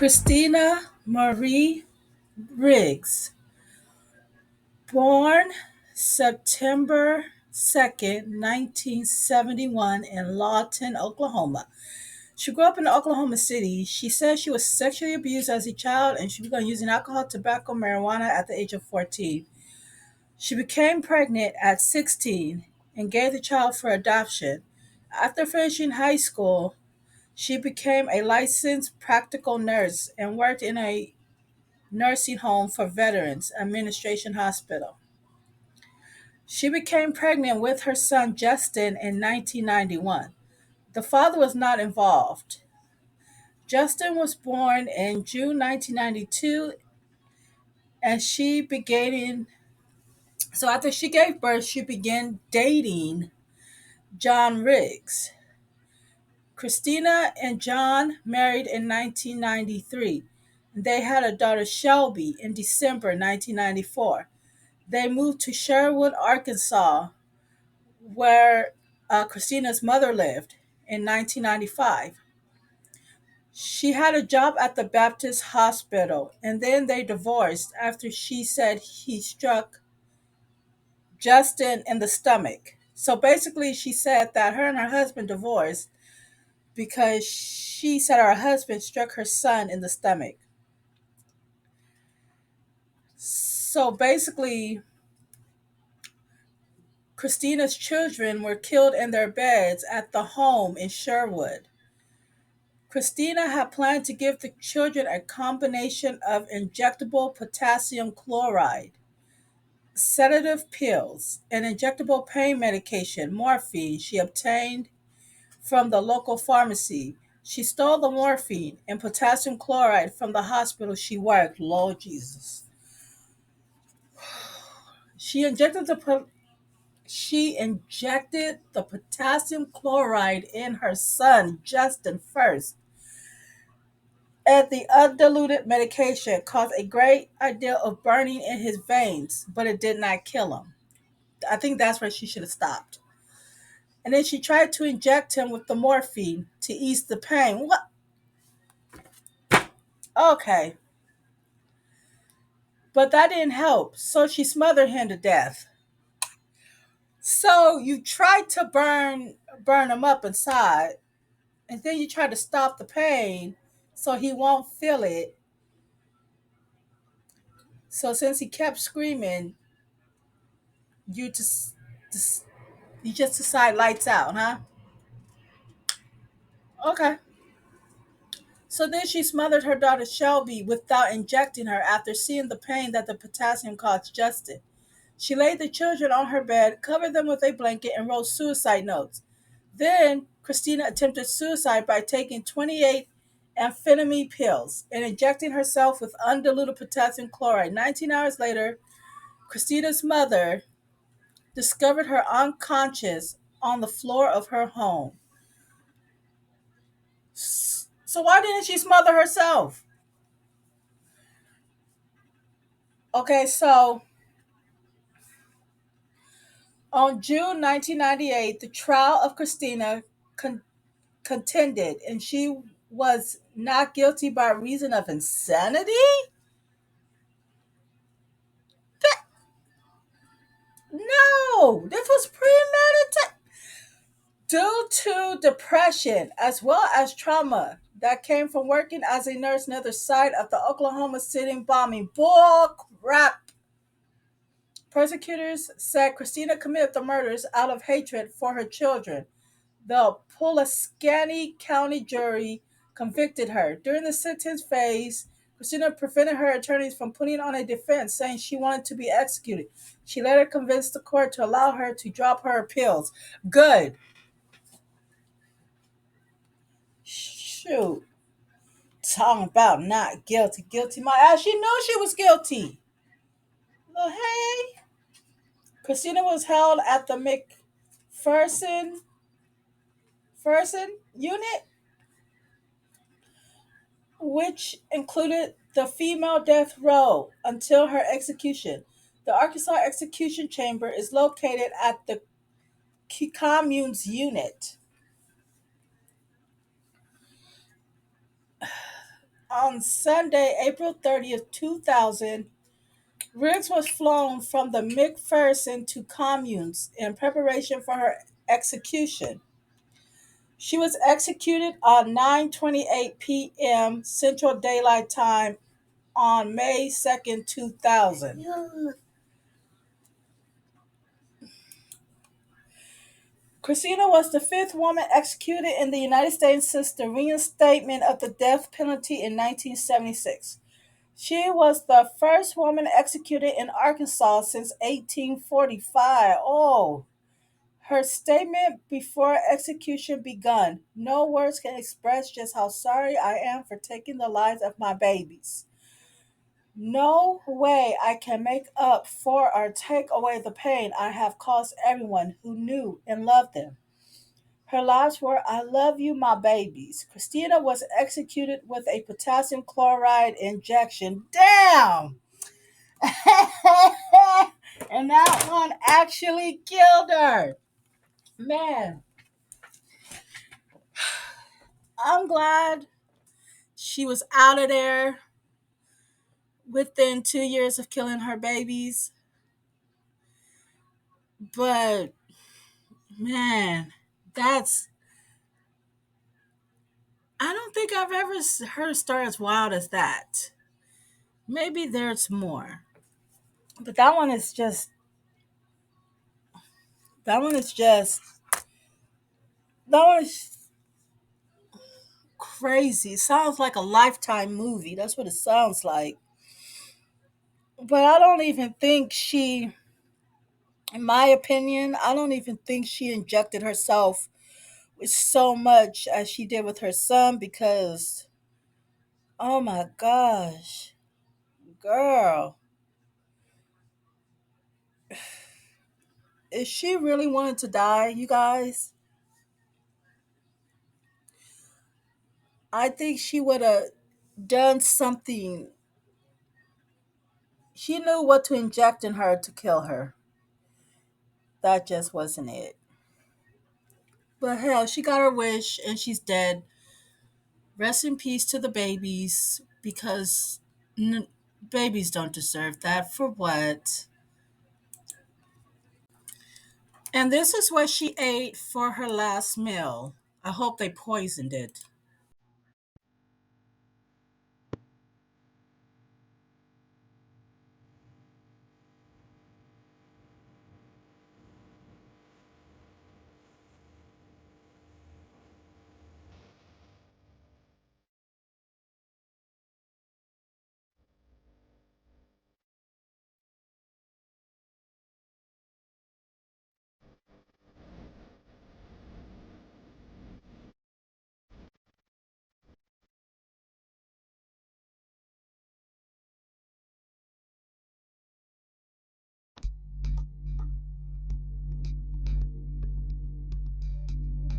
Christina Marie Riggs, born September 2nd, 1971 in Lawton, Oklahoma. She grew up in Oklahoma City. She says she was sexually abused as a child and she began using alcohol, tobacco, marijuana at the age of 14. She became pregnant at 16 and gave the child for adoption. After finishing high school, she became a licensed practical nurse and worked in a nursing home for veterans administration hospital. She became pregnant with her son Justin in 1991. The father was not involved. Justin was born in June 1992 and she began so after she gave birth she began dating John Riggs. Christina and John married in 1993. They had a daughter Shelby in December 1994. They moved to Sherwood, Arkansas, where Christina's mother lived in 1995. She had a job at the Baptist hospital and then they divorced after she said he struck Justin in the stomach. So basically, she said that her and her husband divorced because she said her husband struck her son in the stomach. So basically, Christina's children were killed in their beds at the home in Sherwood. Christina had planned to give the children a combination of injectable potassium chloride, sedative pills, and injectable pain medication, morphine, she obtained from the local pharmacy. She stole the morphine and potassium chloride from the hospital she worked. Lord Jesus. She injected the she injected the potassium chloride in her son Justin first, and the undiluted medication caused a great deal of burning in his veins, but it did not kill him. I think that's where she should have stopped. And then she tried to inject him with the morphine to ease the pain. What? Okay. But that didn't help, so she smothered him to death. So you tried to burn him up inside, and then you try to stop the pain so he won't feel it. So since he kept screaming, you just you just decide lights out, huh? Okay. So then she smothered her daughter Shelby without injecting her after seeing the pain that the potassium caused Justin. She laid the children on her bed, covered them with a blanket, and wrote suicide notes. Then Christina attempted suicide by taking 28 amphetamine pills and injecting herself with undiluted potassium chloride. 19 hours later, Christina's mother discovered her unconscious on the floor of her home. So why didn't she smother herself? Okay, so on June 1998, the trial of Christina con- contended, and she was not guilty by reason of insanity. No, this was premeditated due to depression as well as trauma that came from working as a nurse near the site of the Oklahoma City bombing. Bull crap. Prosecutors said Christina committed the murders out of hatred for her children. The Pulaski County jury convicted her. During the sentence phase, Christina prevented her attorneys from putting on a defense, saying she wanted to be executed. She later convinced the court to allow her to drop her appeals. Good. Shoot. Talking about not guilty. Guilty my ass. She knew she was guilty. Well, hey. Christina was held at the McPherson unit, which included the female death row until her execution. The Arkansas execution chamber is located at the commune's unit. On Sunday, April 30th, 2000, Riggs was flown from the McPherson to Communes in preparation for her execution. She was executed on 9:28 p.m. Central Daylight Time on May 2nd, 2000. Christina was the fifth woman executed in the United States since the reinstatement of the death penalty in 1976. She was the first woman executed in Arkansas since 1845. Oh, her statement before execution begun. No words can express just how sorry I am for taking the lives of my babies. No way I can make up for or take away the pain I have caused everyone who knew and loved them. Her lives were, I love you, my babies. Christina was executed with a potassium chloride injection. Damn! And that one actually killed her. Man, I'm glad she was out of there within 2 years of killing her babies. But man, that's I don't think I've ever heard a story as wild as that. Maybe there's more, but that one is just that one is crazy. It sounds like a Lifetime movie. That's what it sounds like. But I don't even think she, in my opinion, I don't even think she injected herself with so much as she did with her son because, oh my gosh, girl, if she really wanted to die, you guys, I think she would have done something. She knew what to inject in her to kill her. That just wasn't it. But hell, she got her wish and she's dead. Rest in peace to the babies because babies don't deserve that. For what? And this is what she ate for her last meal. I hope they poisoned it.